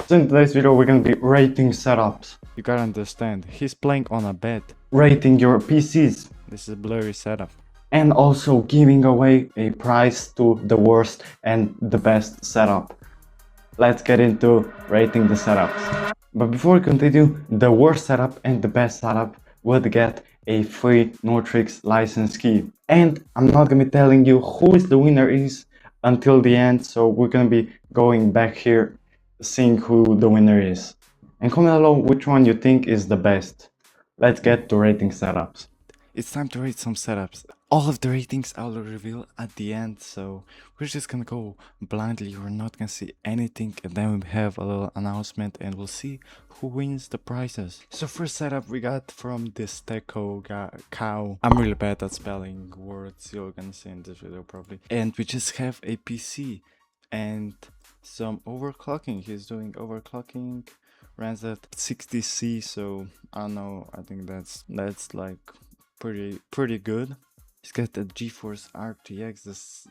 So in today's video we're gonna be rating setups, You gotta understand, he's playing on a bed. rating your PCs, This is a blurry setup. and also giving away a prize to the worst and the best setup. Let's get into rating the setups. But before we continue, the worst setup and the best setup would get a free NOTRX license key. And I'm not gonna be telling you who is the winner is until the end, so we're gonna be going back here, seeing who the winner is. And comment below which one you think is the best. Let's get to rating setups. It's time to rate some setups. All of the ratings I'll reveal at the end, so we're just gonna go blindly. You're not gonna see anything, and then we have a little announcement and we'll see who wins the prizes. So first setup we got from this Teco cow. I'm really bad at spelling words, you're gonna see in this video probably. And we just have a PC and some overclocking. He's doing overclocking, runs at 60C, so I don't know, I think that's like pretty good. He's got the GeForce RTX.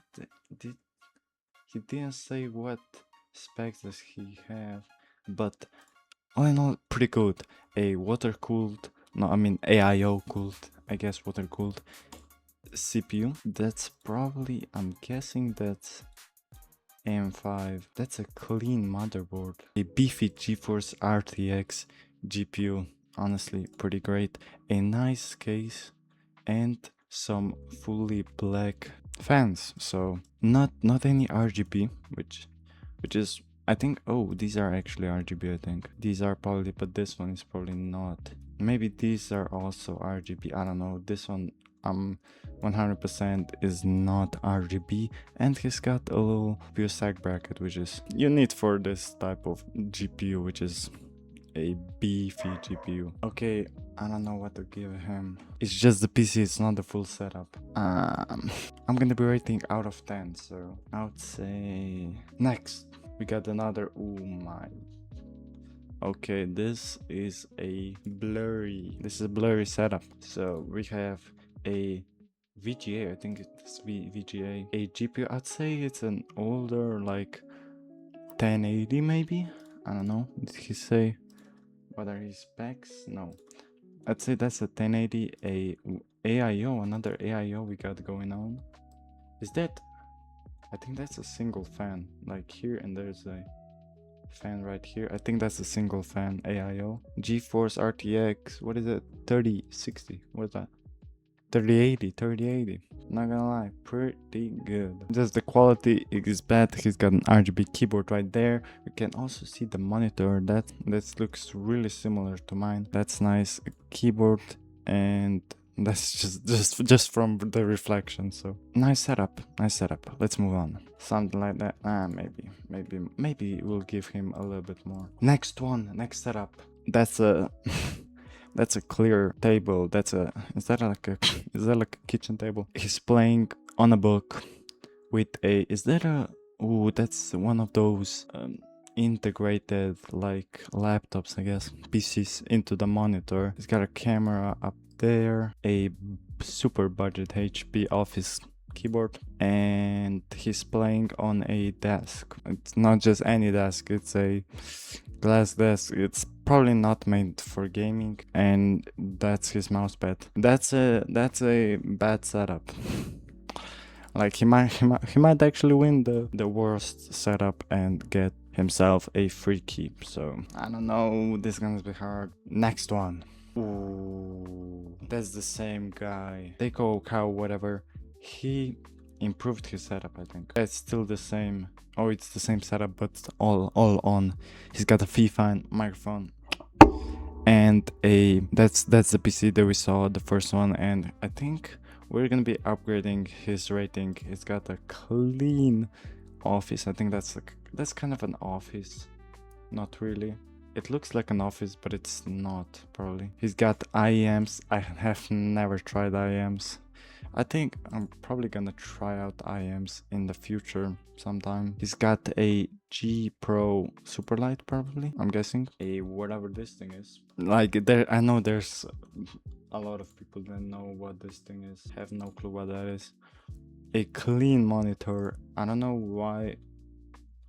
He didn't say what specs does he have, but all in all, pretty good. A water cooled, no, I mean AIO cooled, I guess water cooled CPU. That's probably, I'm guessing that's AM5. That's a clean motherboard. A beefy GeForce RTX GPU. Honestly, pretty great. A nice case and some fully black fans. So not any RGB, which is, I think, oh, these are actually RGB. I think these are probably, but this one is probably not. Maybe these are also RGB. I don't know. This one 100% is not RGB, and he's got a little pure sag bracket, which is you need for this type of GPU, which is a beefy GPU. Okay, I don't know what to give him. It's just the PC, it's not the full setup. I'm gonna be rating out of 10, so I would say next we got another, oh my. Okay, this is a blurry setup. So we have a VGA, I think it's VGA, a GPU. I'd say it's an older, like 1080 maybe. I don't know. Did he say what are his specs? No, I'd say that's a 1080, a AIO, another AIO we got going on. Is that? I think that's a single fan, like here, and there's a fan right here. I think that's a single fan AIO. GeForce RTX, what is it? 3060, what is that? 3080. Not gonna lie, pretty good. Just the quality is bad. He's got an RGB keyboard right there. You can also see the monitor. That looks really similar to mine. That's nice. A keyboard, and that's just from the reflection. So nice setup. Let's move on. Something like that. Maybe we'll give him a little bit more. Next setup. That's a that's a clear table. Is that like a kitchen table? He's playing on a book with a, that's one of those integrated like laptops, I guess, PCs into the monitor. He's got a camera up there, a super budget HP office keyboard, and he's playing on a desk. It's not just any desk, it's a glass desk. It's probably not made for gaming, and that's his mousepad. That's a bad setup. Like he might actually win the worst setup and get himself a free keep. So I don't know, this is gonna be hard. Next one. Ooh, that's the same guy. Teco cow, whatever. He improved his setup, I think. It's still the same. Oh, it's the same setup, but all on. He's got a FIFA microphone, and that's the PC that we saw, the first one, and I think we're gonna be upgrading his rating. It's got a clean office. I think that's kind of an office. Not really. It looks like an office, but it's not, probably. He's got IEMs. I have never tried IEMs. I think I'm probably gonna try out IEMs in the future sometime. He's got a G Pro Superlight, probably, I'm guessing. A whatever this thing is. Like, I know there's a lot of people that know what this thing is. Have no clue what that is. A clean monitor. I don't know why.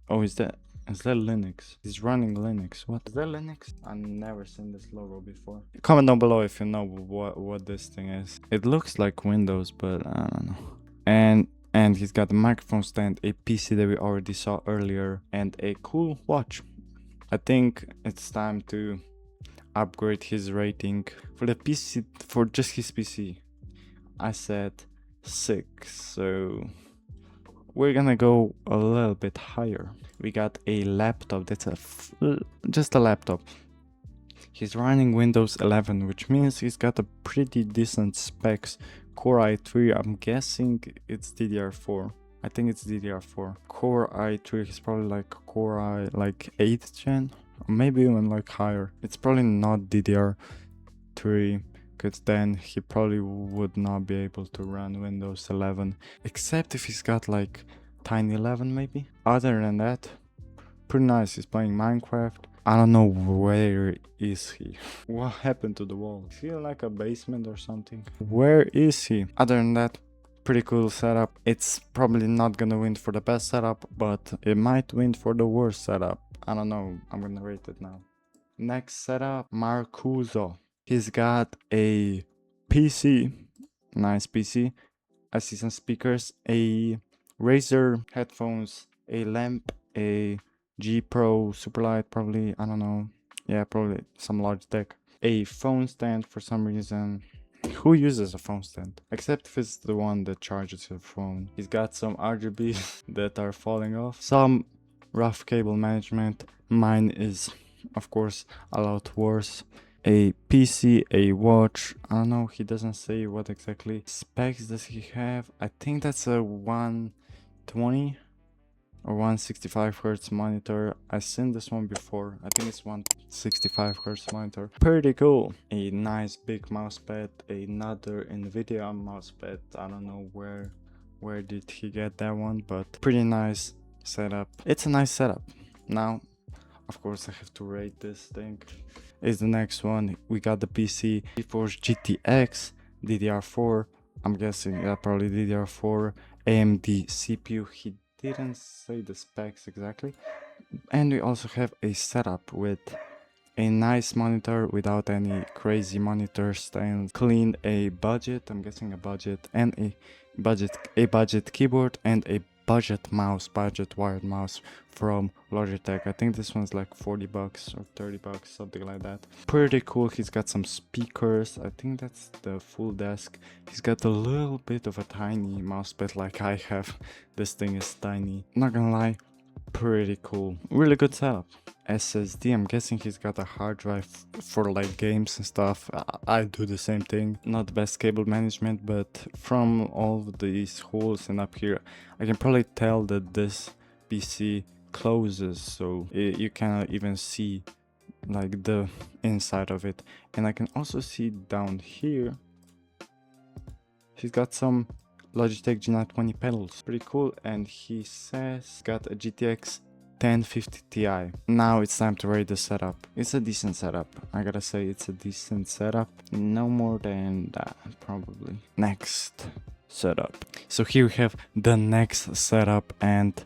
Oh, is that Is that Linux? He's running Linux. What is that, Linux? I've never seen this logo before. Comment down below if you know what this thing is. It looks like Windows, but I don't know. And he's got a microphone stand, a PC that we already saw earlier, and a cool watch. I think it's time to upgrade his rating for the PC, for just his PC. I said 6, so we're gonna go a little bit higher. We got a laptop that's just a laptop. He's running Windows 11, which means he's got a pretty decent specs. Core i3, I'm guessing it's DDR4. I think it's DDR4. Core i3 is probably like Core i like 8th gen, or maybe even like higher. It's probably not DDR3, because then he probably would not be able to run Windows 11, except if he's got like Tiny 11 maybe. Other than that, pretty nice. He's playing Minecraft. I don't know, where is he? What happened to the wall? Is he in like a basement or something? Where is he? Other than that, pretty cool setup. It's probably not gonna win for the best setup, but it might win for the worst setup. I don't know, I'm gonna rate it now. Next setup, Marcuso. He's got a PC, nice PC. I see some speakers, a Razer headphones, a lamp, a G Pro Superlight, probably, I don't know. Yeah, probably some Logitech. A phone stand for some reason. Who uses a phone stand? Except if it's the one that charges your phone. He's got some RGBs that are falling off. Some rough cable management. Mine is, of course, a lot worse. A PC, a watch. I don't know, he doesn't say what exactly specs does he have. I think that's a 120 or 165 hertz monitor. I've seen this one before. I think it's 165 hertz monitor. Pretty cool. A nice big mousepad, another Nvidia mousepad. I don't know where did he get that one, but pretty nice setup. It's a nice setup. Now, of course, I have to rate this thing. Is the next one. We got the PC, GeForce GTX, DDR4. I'm guessing, yeah, probably DDR4. AMD CPU. He didn't say the specs exactly. And we also have a setup with a nice monitor without any crazy monitor stand, clean, a budget, I'm guessing a budget, and a budget keyboard, and a budget mouse, budget wired mouse from Logitech. I think this one's like 40 bucks or 30 bucks, something like that. Pretty cool. He's got some speakers. I think that's the full desk. He's got a little bit of a tiny mousepad like I have. This thing is tiny. Not gonna lie, pretty cool. Really good setup. SSD, I'm guessing he's got a hard drive for like games and stuff. I do the same thing. Not the best cable management, but from all of these holes and up here, I can probably tell that this PC closes, so you cannot even see like the inside of it. And I can also see down here, he's got some Logitech G920 pedals. Pretty cool. And he says got a GTX 1050 Ti. Now it's time to rate the setup. It's a decent setup. I gotta say, it's a decent setup. No more than that, probably. Next setup. So here we have the next setup, and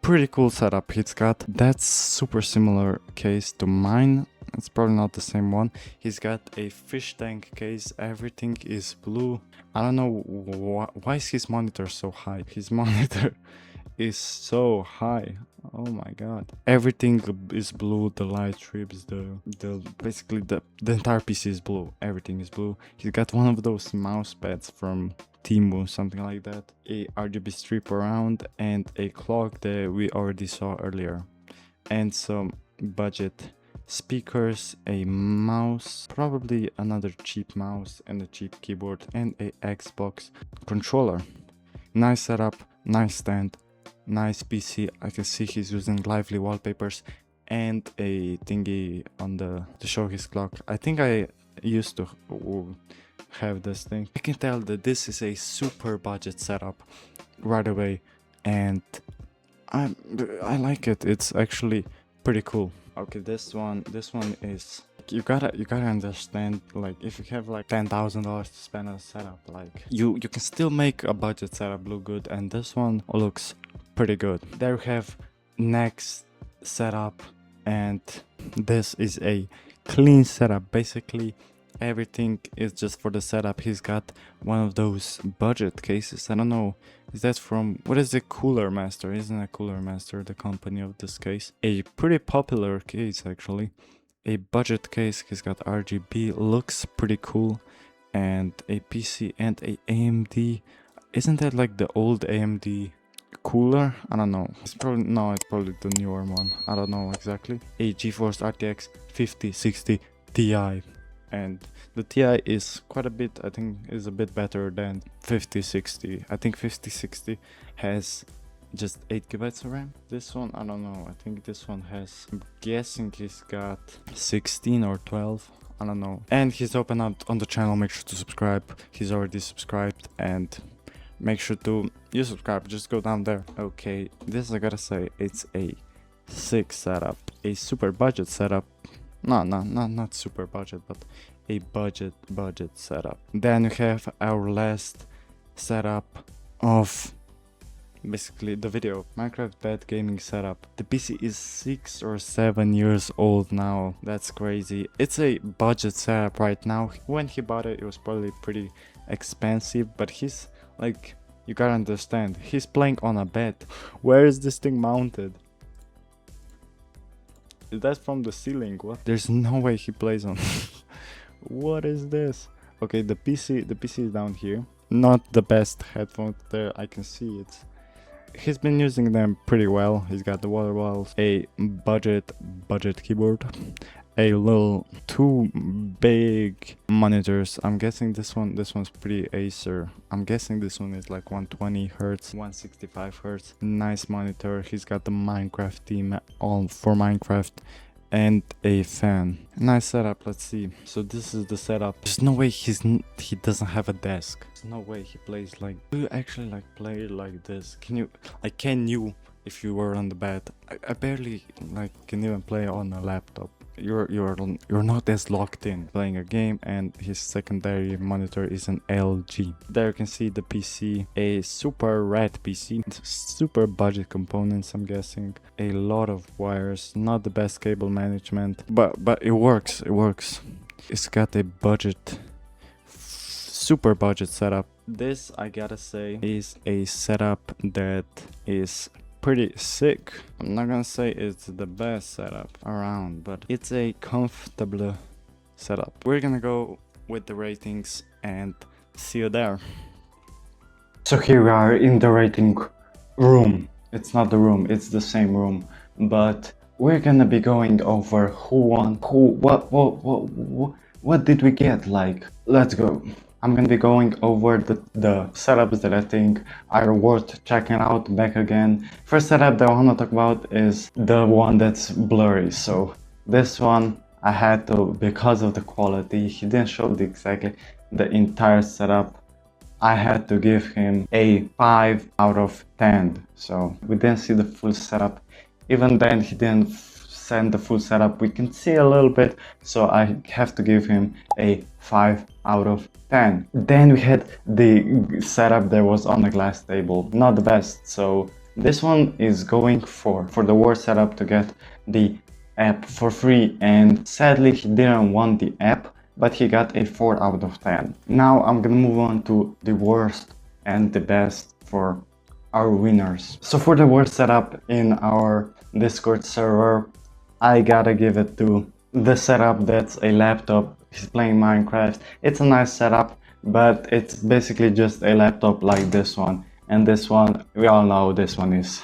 pretty cool setup. It's got that super similar case to mine. It's probably not the same one. He's got a fish tank case. Everything is blue. I don't know why is his monitor so high. His monitor is so high. Oh my god. Everything is blue. The light strips, basically the entire PC is blue. Everything is blue. He's got one of those mouse pads from Temu, something like that. A RGB strip around, and a clock that we already saw earlier. And some budget speakers, a mouse, probably another cheap mouse, and a cheap keyboard, and a Xbox controller. Nice setup, nice stand, nice PC. I can see he's using lively wallpapers and a thingy on to show his clock. I think I used to have this thing. I can tell that this is a super budget setup right away, and I like it. It's actually pretty cool. Okay, this one is, you gotta understand, like, if you have like $10,000 to spend on a setup, like you can still make a budget setup look good, and this one looks pretty good. There we have next setup, and this is a clean setup. Basically everything is just for the setup. He's got one of those budget cases. I don't know, is that from, what is the Cooler Master? Isn't a Cooler Master the company of this case? A pretty popular case actually. A budget case. He's got RGB, looks pretty cool, and a PC and a AMD. Isn't that like the old AMD cooler? I don't know. It's probably, no, it's probably the newer one. I don't know exactly. A GeForce RTX 5060 Ti. And the Ti is quite a bit, I think, is a bit better than 5060. I think 5060 has just 8 gigabytes of RAM. This one, I don't know. I think this one has, I'm guessing he's got 16 or 12. I don't know. And he's open up on the channel. Make sure to subscribe. He's already subscribed, and make sure to, you subscribe, just go down there. Okay, this I gotta say, it's a sick setup. A super budget setup. No, not super budget, but a budget setup. Then we have our last setup of basically the video. Minecraft bed gaming setup. The PC is 6 or 7 years old now. That's crazy. It's a budget setup right now. When he bought it, it was probably pretty expensive, but he's like, you gotta understand, he's playing on a bed. Where is this thing mounted? Is that from the ceiling? What? There's no way he plays on. What is this? Okay, the PC is down here. Not the best headphones there, I can see it. He's been using them pretty well. He's got the water bottles, a budget keyboard, a little 2 big monitors. I'm guessing this one's pretty Acer. I'm guessing this one is like 120 hertz, 165 hertz. Nice monitor. He's got the Minecraft theme all for Minecraft, and a fan. Nice setup. Let's see. So this is the setup. There's no way he doesn't have a desk. There's no way he plays like, do you actually like play like this? Can you, like, can you, if you were on the bed? I barely like can even play on a laptop. You're not as locked in playing a game, and his secondary monitor is an LG. There you can see the PC, a super red PC, super budget components, I'm guessing, a lot of wires, not the best cable management, but it works. It's got a budget, super budget setup. This, I gotta say, is a setup that is pretty sick. I'm not gonna say it's the best setup around, but it's a comfortable setup. We're gonna go with the ratings and see you there. So here we are in the rating room. It's not the room, it's the same room, but we're gonna be going over who won, what did we get, like, let's go. I'm gonna be going over the setups that I think are worth checking out back again. First setup that I wanna talk about is the one that's blurry. So this one I had to, because of the quality, he didn't show exactly the entire setup. I had to give him a 5 out of 10. So we didn't see the full setup. Even then he didn't send the full setup. We can see a little bit, so I have to give him a 5 out of 10. Then we had the setup that was on the glass table, not the best. So this one is going for the worst setup to get the app for free, and sadly he didn't want the app, but he got a 4 out of 10. Now I'm gonna move on to the worst and the best for our winners. So for the worst setup in our Discord server, I gotta give it to the setup that's a laptop. He's playing Minecraft. It's a nice setup, but it's basically just a laptop like this one. And this one, we all know this one is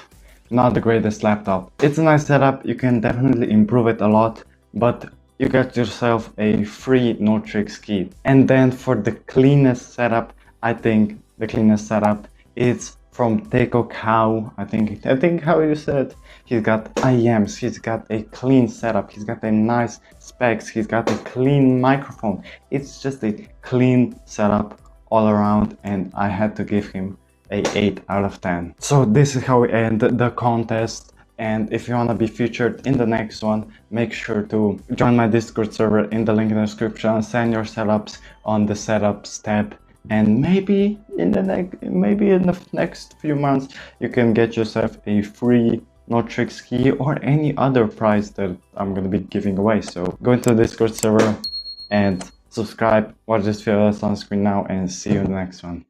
not the greatest laptop. It's a nice setup. You can definitely improve it a lot, but you get yourself a free NOTRX key. And then for the cleanest setup, I think the cleanest setup is from Teco Cow. I think how you said. He's got IEMs, he's got a clean setup, he's got a nice specs, he's got a clean microphone. It's just a clean setup all around, and I had to give him a 8 out of 10. So this is how we end the contest, and if you want to be featured in the next one, make sure to join my Discord server in the link in the description. Send your setups on the setups tab, and maybe in the next few months you can get yourself a free NOTRX key or any other prize that I'm gonna be giving away. So go into the Discord server and subscribe, watch this video that's on screen now, and see you in the next one.